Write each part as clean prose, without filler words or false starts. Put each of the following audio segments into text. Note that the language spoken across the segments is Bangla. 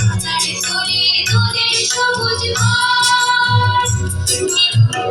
পাতারে তোলে তোদের সবুজ ঘর,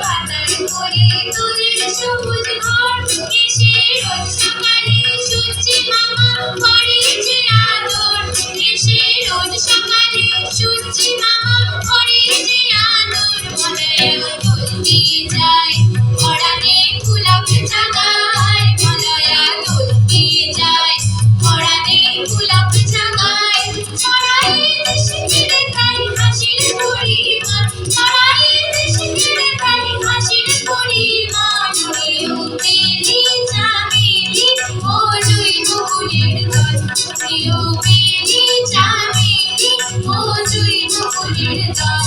পাতারে তোলে তোদের সবুজ ঘর, এসে রোজ সকালে সূর্যি মামা করে যে আদর, এসে রোজ সকালে সূর্যি মামা করে যে আদর, মলয়া দোল দিয়ে যায় পরাণে গোলাপ জাগায়, মলয়া দোল দিয়ে যায় পরাণে গোলাপ জাগায়, ছড়াই দেশে ঘিরে তাই হাসির পরিমাণ, ছড়াই দেশে ঘিরে তাই হাসির পরিমাণ, কেউ পেলি চামেলি ও জুঁই বকুলের দল, কেউ পেলি চামেলি ও জুঁই বকুলের দল।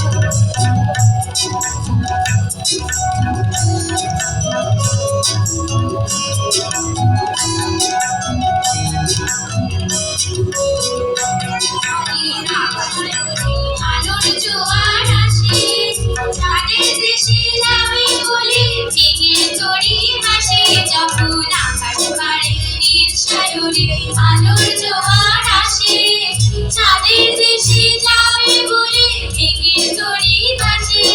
আলোর জোয়ার আসে চাঁদের দেশে নামে বলে, ভেঙে তরি ভাসে যখন আকাশ পাড়ে নীল সাগরে, আলোর জোয়ার আসে চাঁদের দেশে যাবে বলে, ভেঙে তরি ভাসে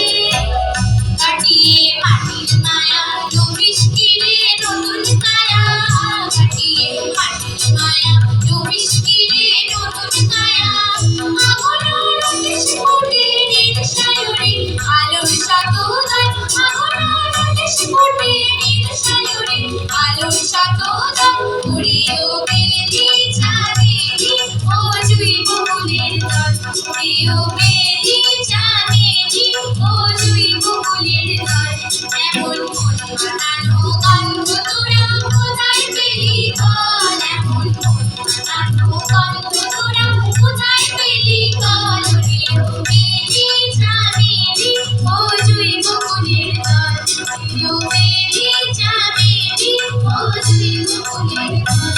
কাটিয়ে মাটির মায়া রবিশ কিরে নতুন কায়া, কাটিয়ে মাটির মায়া রবিশ কিরে নতুন কায়া, আগুন আকাশ ফোটে নীল সাগরে আলোর শতধার, আগুন আকাশ ফোটে নীল সাগরে আলোর শতধার, উড়িও বেলি চামেলি ও জুঁই বকুলের দল, উড়িও বেলি চামেলি ও জুঁই বকুলের দল। এমন মন মাতানো গন্ধ তোরা কোথায় পেলি বল, এমন মন মাতানো গন্ধ তোরা কোথায় পেলি বল, উড়িও বেলি চামেলি ও জুঁই বকুলের দল, উড়িও বেলি চামেলি ও জুঁই বকুলের দল।